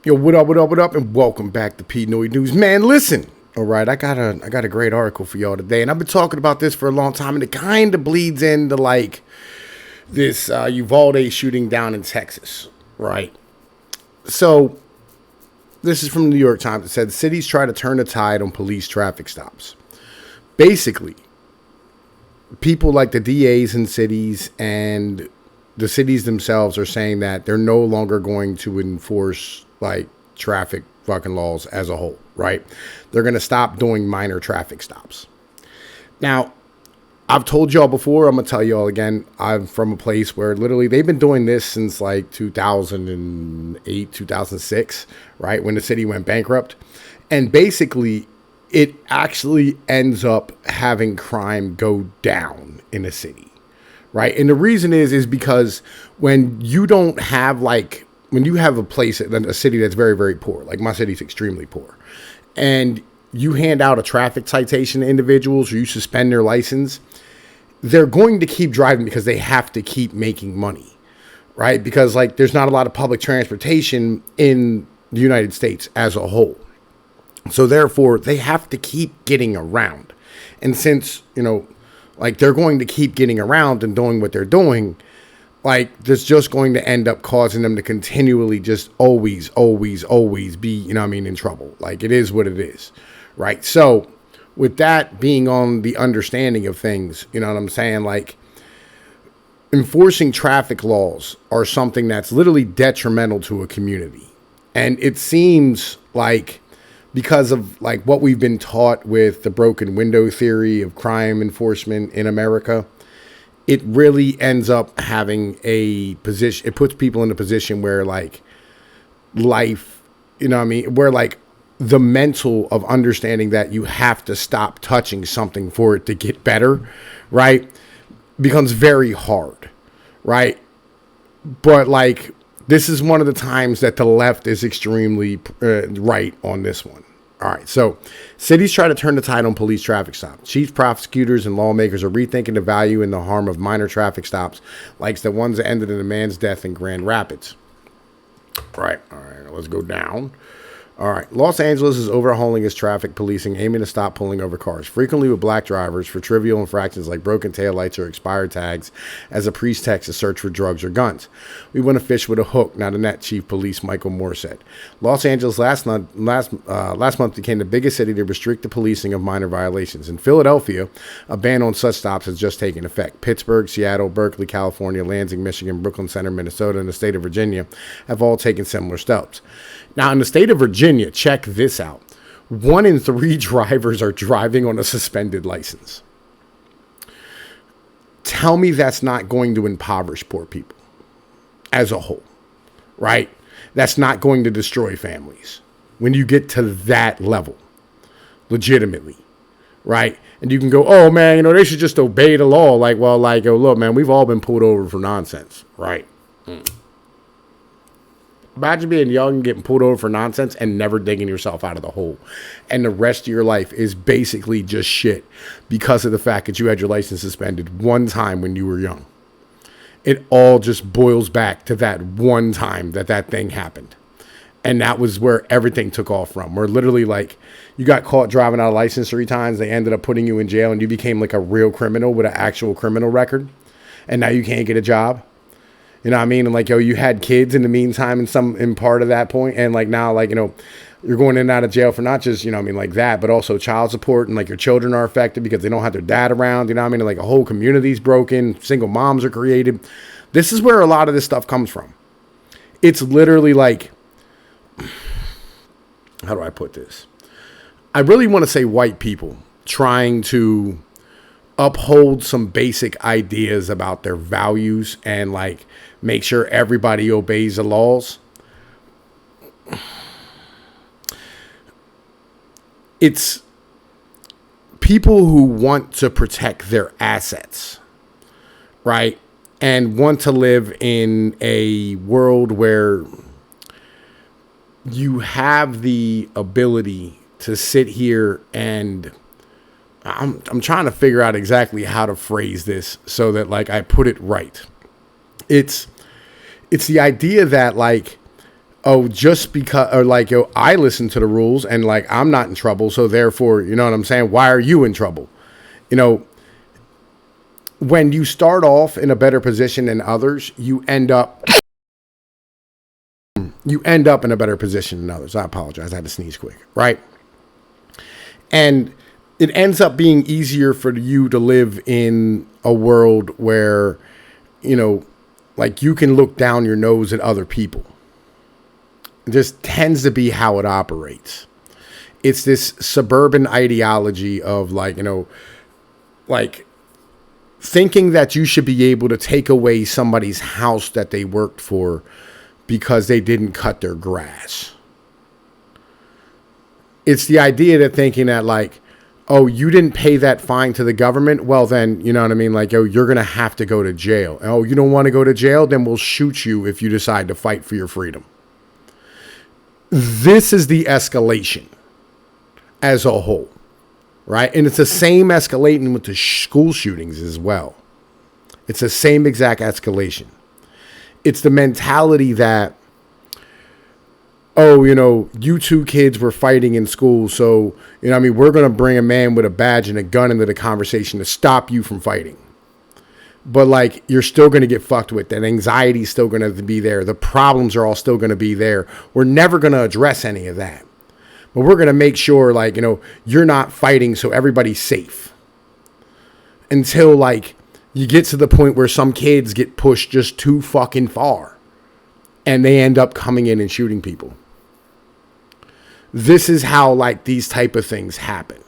Yo, what up, and welcome back to Pnoid News. Man, listen. All right, I got a great article for y'all today, and I've been talking about this for a long time, and it kind of bleeds into like this Uvalde shooting down in Texas, right? So this is from the New York Times. It said cities try to turn the tide on police traffic stops. Basically, people like the DAs in cities and the cities themselves are saying that they're no longer going to enforce like traffic fucking laws as a whole, right? They're going to stop doing minor traffic stops. Now, I've told y'all before, I'm going to tell y'all again, I'm from a place where literally they've been doing this since like 2008, 2006, right? When the city went bankrupt. And basically, it actually ends up having crime go down in a city, right? And the reason is because when you don't have when you have a city that's very, very poor, like my city's extremely poor, and you hand out a traffic citation to individuals or you suspend their license, they're going to keep driving because they have to keep making money, right? Because like there's not a lot of public transportation in the United States as a whole. So therefore, they have to keep getting around. And since, like they're going to keep getting around and doing what they're doing, like that's just going to end up causing them to continually just always be, in trouble. Like it is what it is, right? So with that being on the understanding of things, you know what I'm saying? Like enforcing traffic laws are something that's literally detrimental to a community. And it seems like because of like what we've been taught with the broken window theory of crime enforcement in America, it really ends up having a position. It puts people in a position where like life, where like the mental of understanding that you have to stop touching something for it to get better, right, becomes very hard, right? But like this is one of the times that the left is extremely right on this one. All right, so cities try to turn the tide on police traffic stops. Chief prosecutors and lawmakers are rethinking the value and the harm of minor traffic stops, like the ones that ended in a man's death in Grand Rapids. All right, let's go down. All right, Los Angeles is overhauling its traffic policing, aiming to stop pulling over cars, frequently with black drivers, for trivial infractions like broken taillights or expired tags, as a pretext to search for drugs or guns. We want to fish with a hook, not a net, Chief Police Michael Moore said. Los Angeles last month became the biggest city to restrict the policing of minor violations. In Philadelphia, a ban on such stops has just taken effect. Pittsburgh, Seattle, Berkeley, California, Lansing, Michigan, Brooklyn Center, Minnesota, and the state of Virginia have all taken similar steps. Now, in the state of Virginia, check this out. 1 in 3 drivers are driving on a suspended license. Tell me that's not going to impoverish poor people as a whole, right? That's not going to destroy families when you get to that level, legitimately, right? And you can go, oh, man, they should just obey the law. Like, well, like, oh, look, man, we've all been pulled over for nonsense, right? Imagine being young and getting pulled over for nonsense and never digging yourself out of the hole. And the rest of your life is basically just shit because of the fact that you had your license suspended one time when you were young. It all just boils back to that one time that thing happened. And that was where everything took off from. Where literally like you got caught driving out of license 3 times. They ended up putting you in jail and you became like a real criminal with an actual criminal record. And now you can't get a job. You know what I mean? And like, you had kids in the meantime in part of that point. And like now, like, you're going in and out of jail for not just, like that, but also child support. And like your children are affected because they don't have their dad around. You know what I mean? And like a whole community's broken. Single moms are created. This is where a lot of this stuff comes from. It's literally like, how do I put this? I really want to say white people trying to uphold some basic ideas about their values and like make sure everybody obeys the laws. It's people who want to protect their assets, right? And want to live in a world where you have the ability to sit here and I'm trying to figure out exactly how to phrase this so that like I put it right. It's the idea that like oh, just because, or like, yo, I listen to the rules and like I'm not in trouble, so therefore, you know what I'm saying? Why are you in trouble? You know, when you start off in a better position than others, you end up in a better position than others. I apologize. I had to sneeze quick, right? And it ends up being easier for you to live in a world where, you know, like you can look down your nose at other people. It just tends to be how it operates. It's this suburban ideology of like, you know, like thinking that you should be able to take away somebody's house that they worked for because they didn't cut their grass. It's the idea that thinking that like, oh, you didn't pay that fine to the government. Well, then, you know what I mean? Like, oh, you're going to have to go to jail. Oh, you don't want to go to jail? Then we'll shoot you if you decide to fight for your freedom. This is the escalation as a whole, right? And it's the same escalating with the school shootings as well. It's the same exact escalation. It's the mentality that, oh, you know, you two kids were fighting in school, so, you know what I mean, we're going to bring a man with a badge and a gun into the conversation to stop you from fighting. But, like, you're still going to get fucked with. That anxiety is still going to be there. The problems are all still going to be there. We're never going to address any of that. But we're going to make sure, like, you know, you're not fighting so everybody's safe. Until, like, you get to the point where some kids get pushed just too fucking far. And they end up coming in and shooting people. This is how, like, these type of things happen.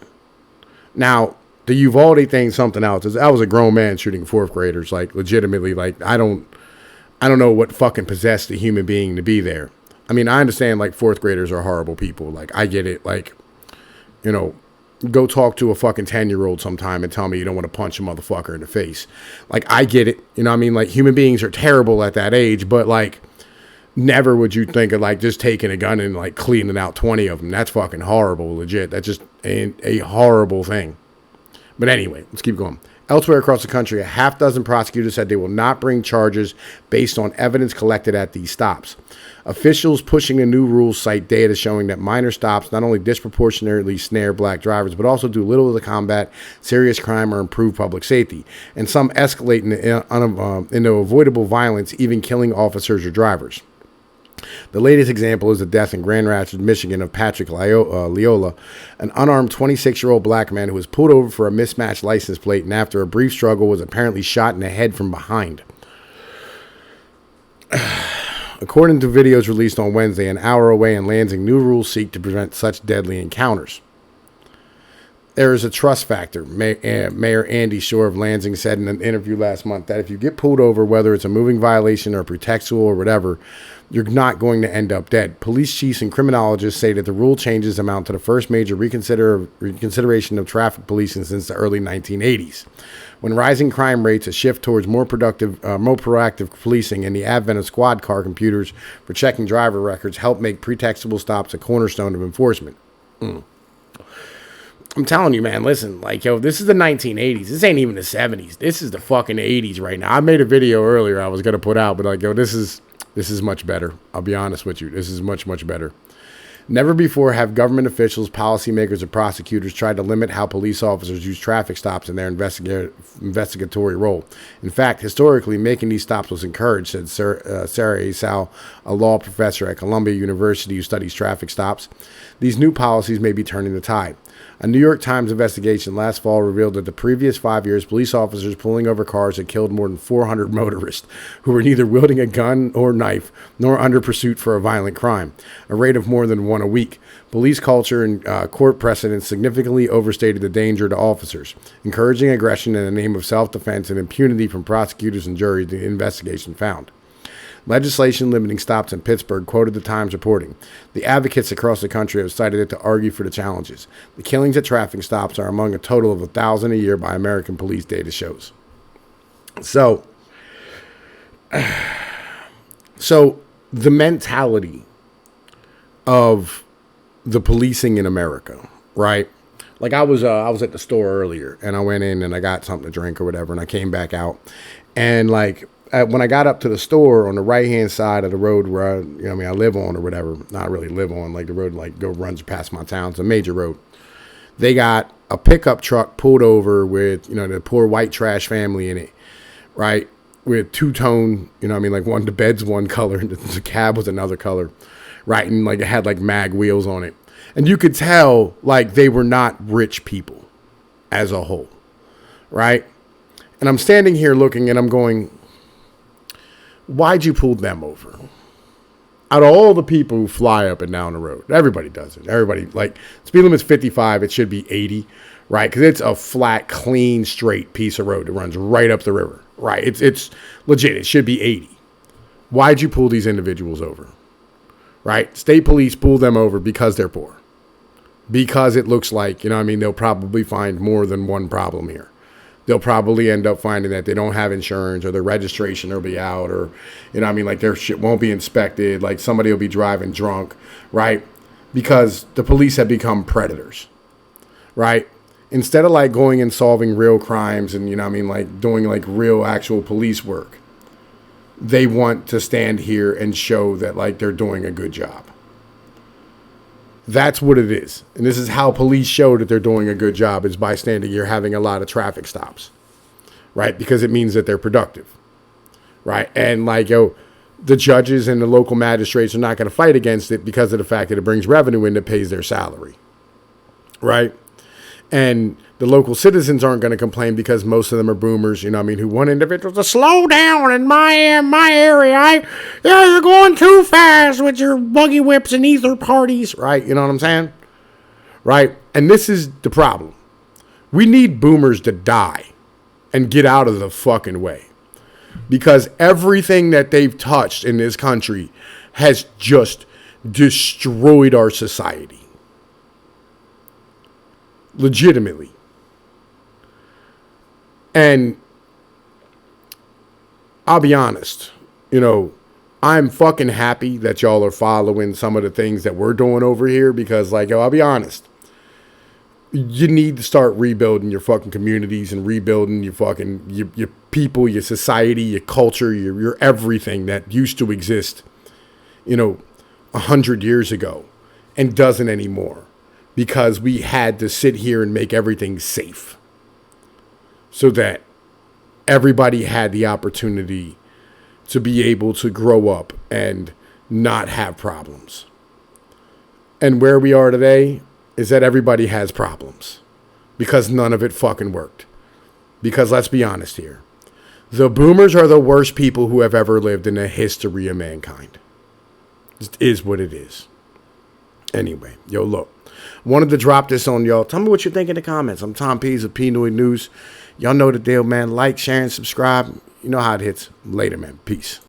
Now, the Uvalde thing, something else. I was a grown man shooting fourth graders. Like, legitimately, like, I don't know what fucking possessed a human being to be there. I mean, I understand, like, fourth graders are horrible people. Like, I get it. Like, you know, go talk to a fucking 10-year-old sometime and tell me you don't want to punch a motherfucker in the face. Like, I get it. You know what I mean? Like, human beings are terrible at that age, but, like, never would you think of, like, just taking a gun and, like, cleaning out 20 of them. That's fucking horrible, legit. That's just a horrible thing. But anyway, let's keep going. Elsewhere across the country, a half dozen prosecutors said they will not bring charges based on evidence collected at these stops. Officials pushing the new rules cite data showing that minor stops not only disproportionately snare black drivers, but also do little to combat serious crime or improve public safety. And some escalate into avoidable violence, even killing officers or drivers. The latest example is the death in Grand Rapids, Michigan of Patrick Leola, an unarmed 26-year-old black man who was pulled over for a mismatched license plate and after a brief struggle was apparently shot in the head from behind. According to videos released on Wednesday, an hour away in Lansing, new rules seek to prevent such deadly encounters. There is a trust factor. Mayor Andy Shore of Lansing said in an interview last month that if you get pulled over, whether it's a moving violation or pretextual or whatever, you're not going to end up dead. Police chiefs and criminologists say that the rule changes amount to the first major reconsideration of traffic policing since the early 1980s. When rising crime rates, a shift towards more proactive policing, and the advent of squad car computers for checking driver records help make pretextable stops a cornerstone of enforcement. I'm telling you, man, listen, like, yo, this is the 1980s. This ain't even the 70s. This is the fucking 80s right now. I made a video earlier I was going to put out, but like, yo, this is much better. I'll be honest with you. This is much, much better. Never before have government officials, policymakers, or prosecutors tried to limit how police officers use traffic stops in their investigatory role. In fact, historically, making these stops was encouraged, said Sarah Asal, a law professor at Columbia University who studies traffic stops. These new policies may be turning the tide. A New York Times investigation last fall revealed that the previous 5 years, police officers pulling over cars had killed more than 400 motorists who were neither wielding a gun or knife nor under pursuit for a violent crime, a rate of more than one a week. Police culture and court precedents significantly overstated the danger to officers, encouraging aggression in the name of self-defense and impunity from prosecutors and juries, the investigation found. Legislation limiting stops in Pittsburgh quoted the Times reporting. The advocates across the country have cited it to argue for the challenges. The killings at traffic stops are among a total of 1,000 a year by American police, data shows. So the mentality of the policing in America, right? Like I was at the store earlier and I went in and I got something to drink or whatever and I came back out and like when I got up to the store on the right hand side of the road where I live on or whatever, not really live on, like the road like go runs past my town. It's a major road. They got a pickup truck pulled over with, the poor white trash family in it, right? With two-tone, like the bed's one color and the cab was another color, right? And like it had like mag wheels on it. And you could tell like they were not rich people as a whole, right? And I'm standing here looking and I'm going, why'd you pull them over? Out of all the people who fly up and down the road, everybody does it. Everybody, like, speed limit's 55, it should be 80, right? Because it's a flat, clean, straight piece of road that runs right up the river, right? It's legit. It should be 80. Why'd you pull these individuals over, right? State police pull them over because they're poor. Because it looks like, they'll probably find more than one problem here. They'll probably end up finding that they don't have insurance or their registration will be out or, like their shit won't be inspected. Like somebody will be driving drunk, right? Because the police have become predators, right? Instead of like going and solving real crimes and, like doing like real actual police work, they want to stand here and show that like they're doing a good job. That's what it is. And this is how police show that they're doing a good job is by standing here having a lot of traffic stops, right? Because it means that they're productive, right? And like, the judges and the local magistrates are not going to fight against it because of the fact that it brings revenue in that pays their salary, right? And the local citizens aren't going to complain because most of them are boomers, who want individuals to slow down in my area. You're going too fast with your buggy whips and ether parties, right? You know what I'm saying? Right? And this is the problem. We need boomers to die and get out of the fucking way. Because everything that they've touched in this country has just destroyed our society. Legitimately. And I'll be honest, I'm fucking happy that y'all are following some of the things that we're doing over here because, like, I'll be honest, you need to start rebuilding your fucking communities and rebuilding your fucking, your people, your society, your culture, your everything that used to exist, 100 years ago and doesn't anymore. Because we had to sit here and make everything safe so that everybody had the opportunity to be able to grow up and not have problems. And where we are today is that everybody has problems because none of it fucking worked. Because let's be honest here, the boomers are the worst people who have ever lived in the history of mankind. It is what it is. Anyway, look. Wanted to drop this on y'all. Tell me what you think in the comments. I'm Tom Pease of Pnoid News. Y'all know the deal, man. Like, share, and subscribe. You know how it hits. Later, man. Peace.